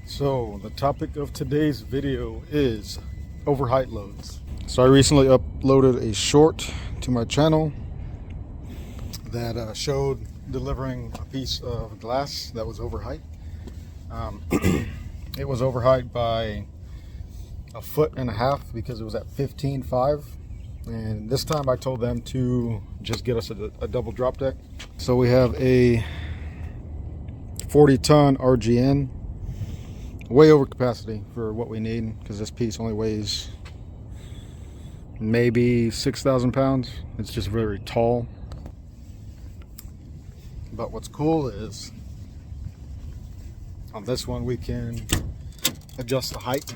So the topic of today's video is overheight loads. So I recently uploaded a short to my channel that showed delivering a piece of glass that was overheight. It was overheight by 1.5 feet because it was at 15.5, and this time I told them to just get us a double drop deck. So we have a 40-ton RGN, way over capacity for what we need because this piece only weighs maybe 6,000 pounds. It's just very tall. But what's cool is on this one we can adjust the height.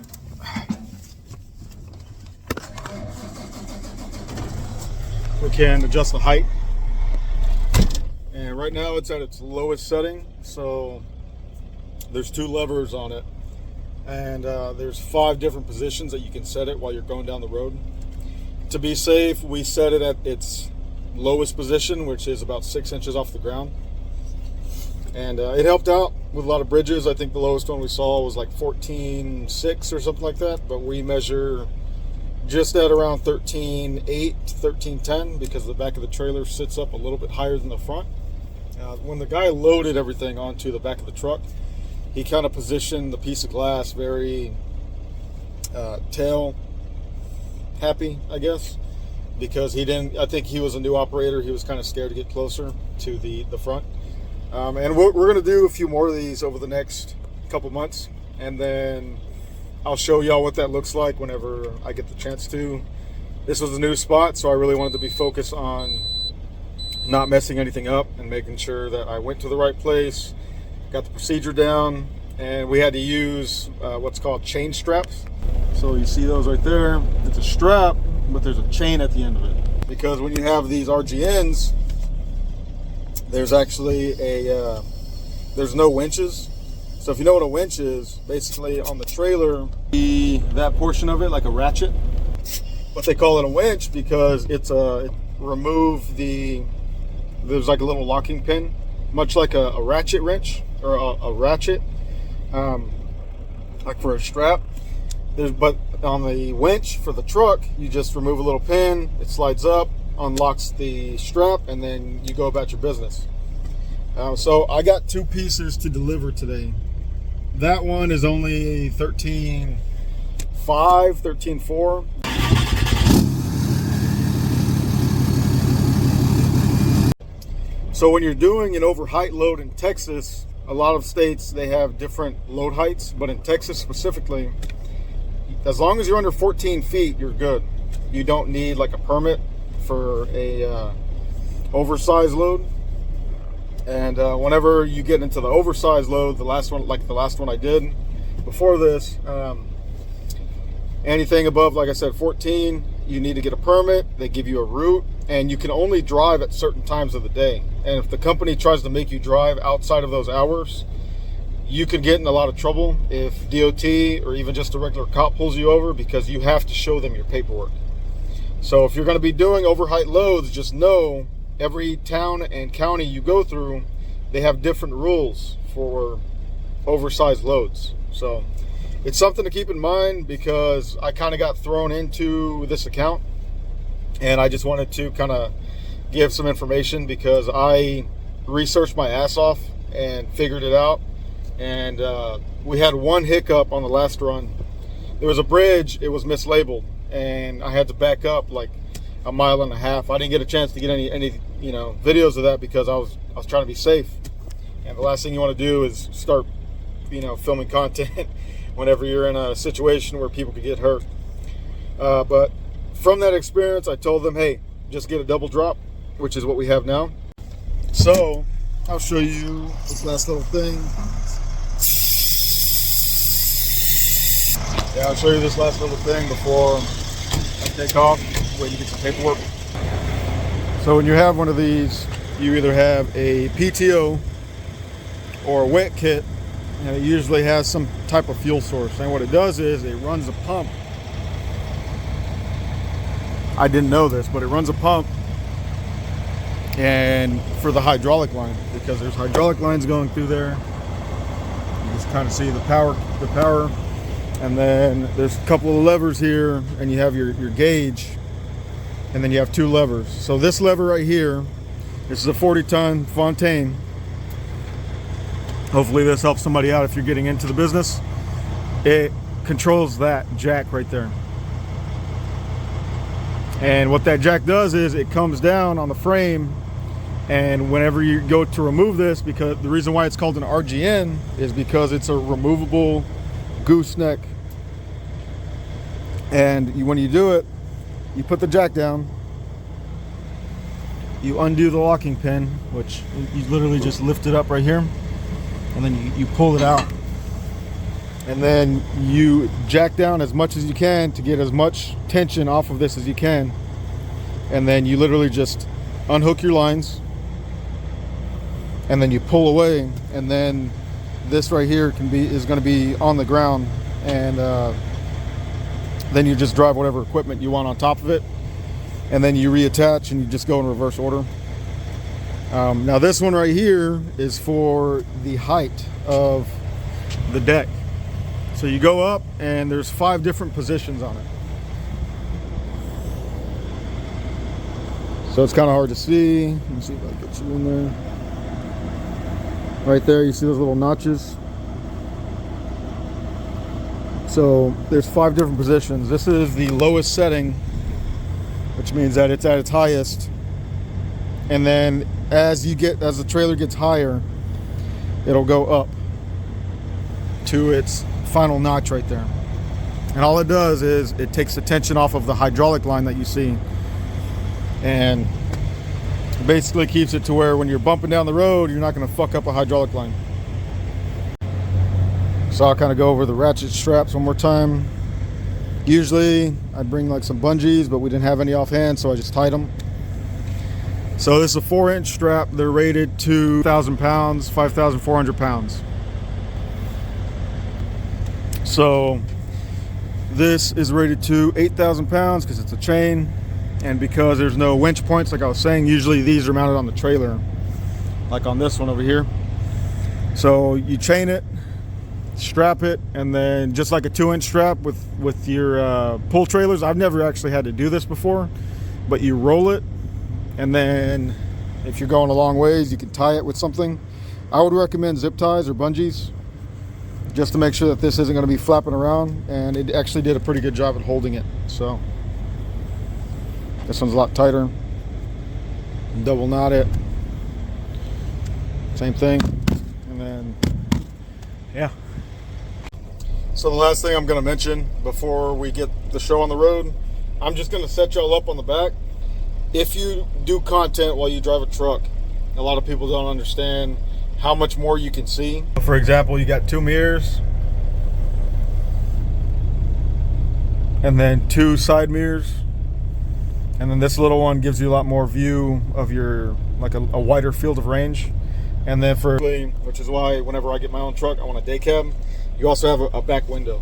We can adjust the height, and right now it's at its lowest setting, so there's 2 levers on it, and there's 5 different positions that you can set it while you're going down the road. To be safe, we set it at its lowest position, which is about 6 inches off the ground, and it helped out with a lot of bridges. I think the lowest one we saw was like 14.6 or something like that, but we measure just at around 13.8 to 13.10 because the back of the trailer sits up a little bit higher than the front. When the guy loaded everything onto the back of the truck, he kind of positioned the piece of glass very tail happy, I guess, because I think he was a new operator. He was kind of scared to get closer to the front. And we're going to do a few more of these over the next couple months, and then I'll show y'all what that looks like whenever I get the chance to. This was a new spot, so I really wanted to be focused on not messing anything up and making sure that I went to the right place, got the procedure down, and we had to use what's called chain straps. So you see those right there. It's a strap, but there's a chain at the end of it. Because when you have these RGNs, there's actually there's no winches. So if you know what a winch is, basically on the trailer, that portion of it, like a ratchet. But they call it a winch because it there's like a little locking pin, much like a ratchet wrench or a ratchet, like for a strap. But on the winch for the truck, you just remove a little pin, it slides up, unlocks the strap, and then you go about your business. So I got 2 pieces to deliver today. That one is only 13.5, 13.4. So when you're doing an overheight load in Texas, a lot of states, they have different load heights, but in Texas specifically, as long as you're under 14 feet, you're good. You don't need like a permit for a oversized load. And whenever you get into the oversized load, the last one I did before this, anything above, like I said, 14, you need to get a permit. They give you a route, and you can only drive at certain times of the day. And if the company tries to make you drive outside of those hours, you could get in a lot of trouble if DOT or even just a regular cop pulls you over, because you have to show them your paperwork. So if you're going to be doing overheight loads, just know every town and county you go through, they have different rules for oversized loads. So it's something to keep in mind, because I kind of got thrown into this account, and I just wanted to kind of give some information because I researched my ass off and figured it out. And we had one hiccup on the last run. There was a bridge, it was mislabeled, and I had to back up like 1.5 miles. I didn't get a chance to get any videos of that because I was trying to be safe. And the last thing you want to do is start filming content whenever you're in a situation where people could get hurt. But from that experience, I told them, hey, just get a double drop, which is what we have now. So I'll show you this last little thing. Yeah, I'll show you this last little thing before I take off, waiting to get some paperwork. So when you have one of these, you either have a PTO or a wet kit, and it usually has some type of fuel source. And what it does is it runs a pump. I didn't know this, but it runs a pump and for the hydraulic line, because there's hydraulic lines going through there. You just kind of see the power, and then there's a couple of levers here, and you have your gauge, and then you have 2 levers. So this lever right here, this is a 40-ton Fontaine. Hopefully this helps somebody out if you're getting into the business. It controls that jack right there. And what that jack does is it comes down on the frame, and whenever you go to remove this, because the reason why it's called an RGN is because it's a removable gooseneck. And when you do it, you put the jack down, you undo the locking pin, which you literally just lift it up right here, and then you pull it out. And then you jack down as much as you can to get as much tension off of this as you can. And then you literally just unhook your lines, and then you pull away, and then this right here is going to be on the ground, and then you just drive whatever equipment you want on top of it, and then you reattach and you just go in reverse order. Now this one right here is for the height of the deck. So you go up, and there's 5 different positions on it. So it's kind of hard to see. Let me see if I can get you in there. Right there, you see those little notches. So there's 5 different positions. This is the lowest setting, which means that it's at its highest. And then as the trailer gets higher, it'll go up to its final notch right there. And all it does is it takes the tension off of the hydraulic line that you see, and basically keeps it to where when you're bumping down the road, you're not going to fuck up a hydraulic line. So I'll kind of go over the ratchet straps one more time. Usually I'd bring like some bungees, but we didn't have any offhand, so I just tied them. So this is a 4-inch strap. They're rated to 1,000 pounds, 5,400 pounds. So this is rated to 8,000 pounds because it's a chain, and because there's no winch points, like I was saying, usually these are mounted on the trailer, like on this one over here. So you chain it, strap it, and then just like a 2-inch strap with your pull trailers. I've never actually had to do this before, but you roll it, and then if you're going a long ways, you can tie it with something. I would recommend zip ties or bungees, just to make sure that this isn't going to be flapping around, and it actually did a pretty good job at holding it. So this one's a lot tighter. Double knot it, same thing, and then yeah. So the last thing I'm going to mention before we get the show on the road, I'm just going to set y'all up on the back. If you do content while you drive a truck, a lot of people don't understand how much more you can see. For example, you got 2 mirrors, and then 2 side mirrors, and then this little one gives you a lot more view of your, like a wider field of range. And then which is why whenever I get my own truck, I want a day cab. You also have a back window.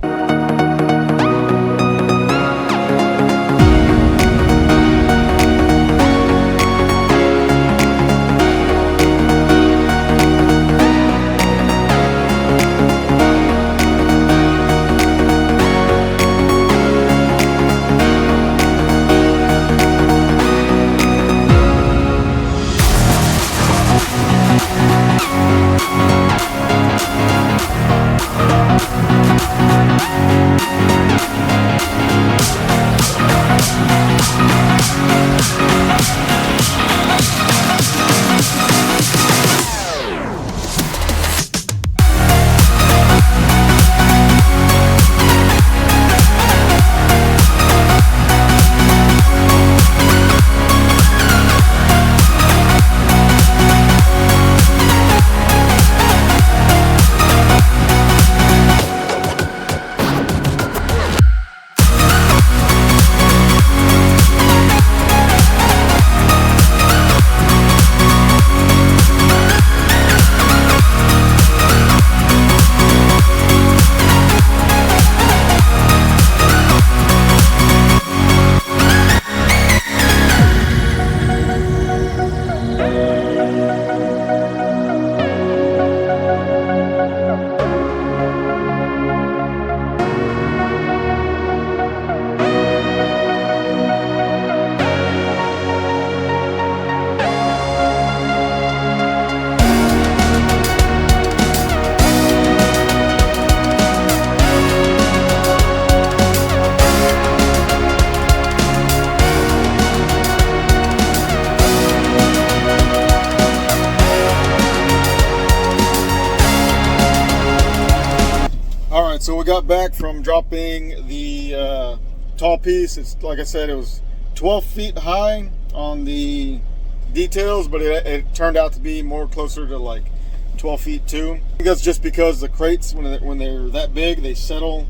All right, so we got back from dropping the tall piece. It's like I said, it was 12 feet high on the details, but it turned out to be more closer to like 12 feet too. I think that's just because the crates, when they're that big, they settle,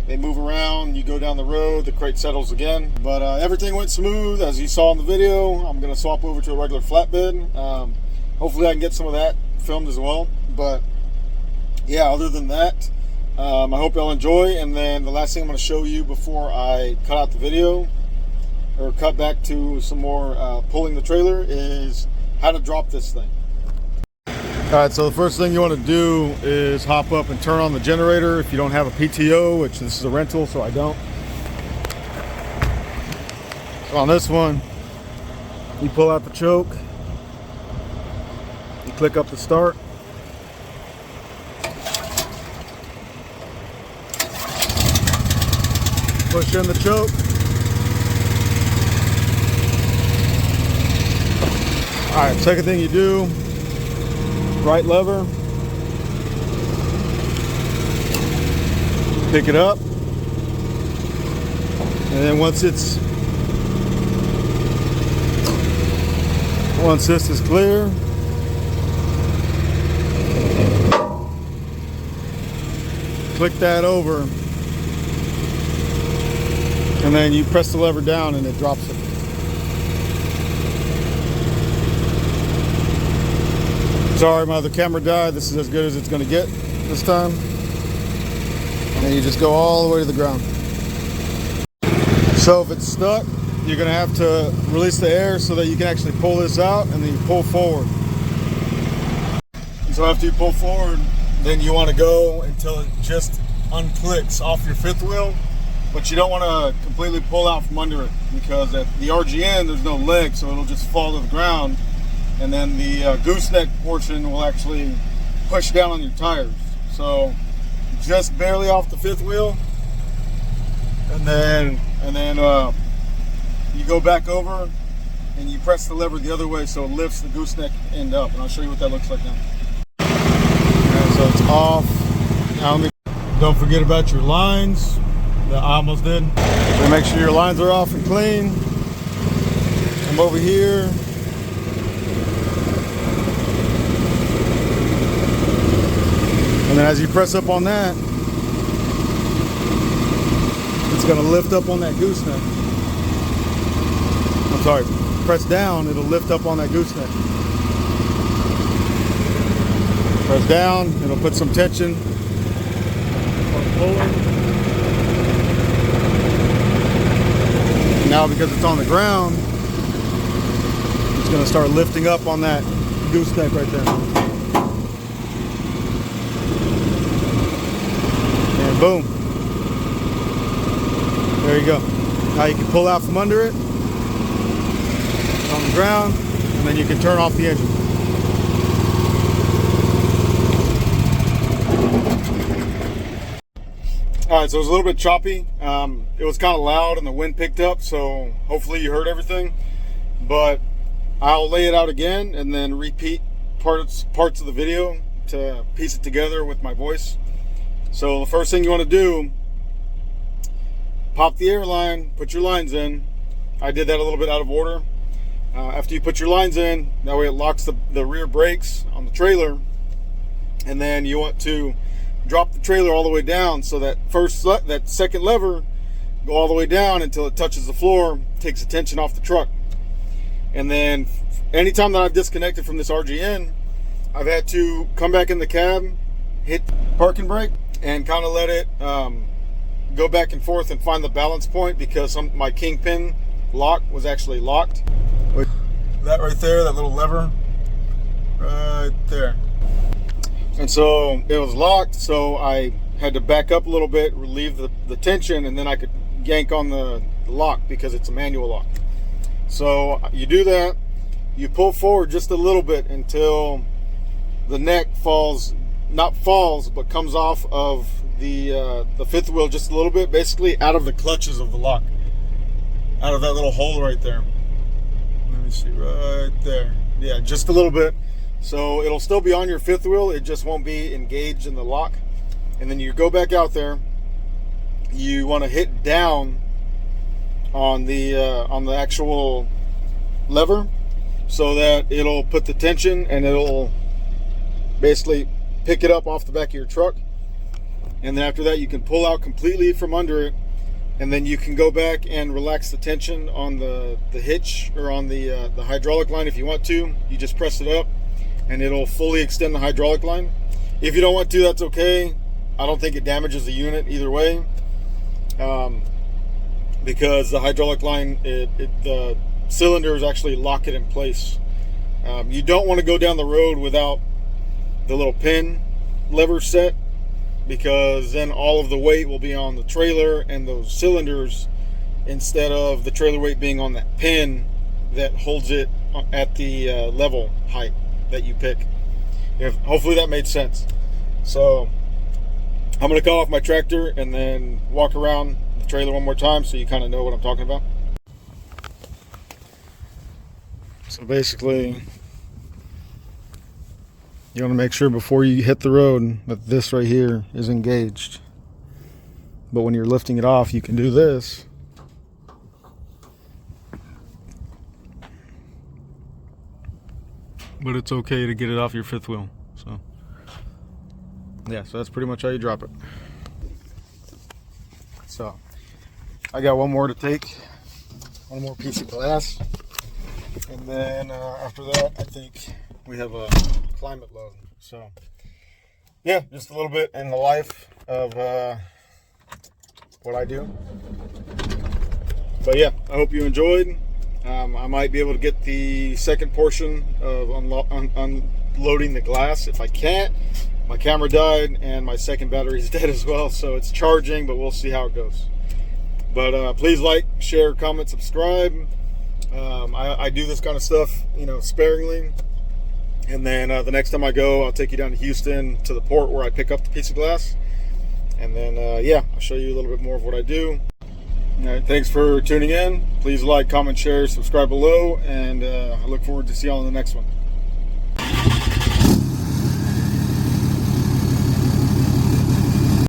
they move around, you go down the road, the crate settles again. But everything went smooth, as you saw in the video. I'm gonna swap over to a regular flatbed. Hopefully I can get some of that filmed as well. But yeah, other than that, I hope y'all enjoy. And then the last thing I'm going to show you before I cut out the video or cut back to some more pulling the trailer is how to drop this thing. Alright, so the first thing you want to do is hop up and turn on the generator if you don't have a PTO, which this is a rental, so I don't. So on this one, you pull out the choke, you click up the start. Push in the choke. All right, second thing you do, right lever, pick it up, and then once this is clear, click that over. And then you press the lever down and it drops it. Sorry, my other camera died. This is as good as it's going to get this time. And then you just go all the way to the ground. So if it's stuck, you're going to have to release the air so that you can actually pull this out, and then you pull forward. So after you pull forward, then you want to go until it just unclicks off your fifth wheel. But you don't want to completely pull out from under it, because at the RGN there's no leg, so it'll just fall to the ground, and then the gooseneck portion will actually push down on your tires. So just barely off the fifth wheel, and then you go back over and you press the lever the other way so it lifts the gooseneck end up, and I'll show you what that looks like now. Okay, so it's off. Now don't forget about your lines. I almost did. So make sure your lines are off and clean. Come over here. And then as you press up on that, it's going to lift up on that gooseneck. I'm sorry, press down, it'll lift up on that gooseneck. Press down, it'll put some tension. Now because it's on the ground, it's going to start lifting up on that gooseneck right there. And boom. There you go. Now you can pull out from under it. It's on the ground, and then you can turn off the engine. All right, so it was a little bit choppy. It was kind of loud and the wind picked up, so hopefully you heard everything. But I'll lay it out again and then repeat parts of the video to piece it together with my voice. So the first thing you want to do, pop the air line, put your lines in. I did that a little bit out of order. After you put your lines in, that way it locks the rear brakes on the trailer. And then you want to drop the trailer all the way down, so that second lever go all the way down until it touches the floor, takes the tension off the truck. And then anytime that I've disconnected from this RGN, I've had to come back in the cab, hit parking brake, and kind of let it go back and forth and find the balance point, because my kingpin lock was actually locked. That right there, that little lever right there. And so it was locked, so I had to back up a little bit, relieve the tension, and then I could yank on the lock, because it's a manual lock. So you do that, you pull forward just a little bit until the neck falls, not falls, but comes off of the fifth wheel just a little bit, basically out of the clutches of the lock, out of that little hole right there. Let me see, right there. Yeah, just a little bit. So it'll still be on your fifth wheel, it just won't be engaged in the lock. and then you go back out there. You want to hit down on the actual lever so that it'll put the tension and it'll basically pick it up off the back of your truck. And then after that, you can pull out completely from under it, and then you can go back and relax the tension on the hitch or on the hydraulic line if you want to. You just press it up and it'll fully extend the hydraulic line. If you don't want to, that's okay. I don't think it damages the unit either way, because the hydraulic line, the cylinders actually lock it in place. You don't want to go down the road without the little pin lever set, because then all of the weight will be on the trailer and those cylinders instead of the trailer weight being on that pin that holds it at the level height that you pick. Hopefully that made sense. So I'm going to call off my tractor and then walk around the trailer one more time so you kind of know what I'm talking about. So basically, you want to make sure before you hit the road that this right here is engaged. But when you're lifting it off, you can do this. But it's okay to get it off your fifth wheel. So yeah, so that's pretty much how you drop it. So I got one more to take, one more piece of glass, and then after that I think we have a climate load. So yeah, just a little bit in the life of what I do. But yeah, I hope you enjoyed. I might be able to get the second portion of unloading the glass. If I can't, my camera died and my second battery is dead as well, so it's charging, but we'll see how it goes. But please like, share, comment, subscribe. I do this kind of stuff, sparingly. And then the next time I go, I'll take you down to Houston to the port where I pick up the piece of glass. And then, yeah, I'll show you a little bit more of what I do. All right, thanks for tuning in. Please like, comment, share, subscribe below, and I look forward to seeing you on the next one.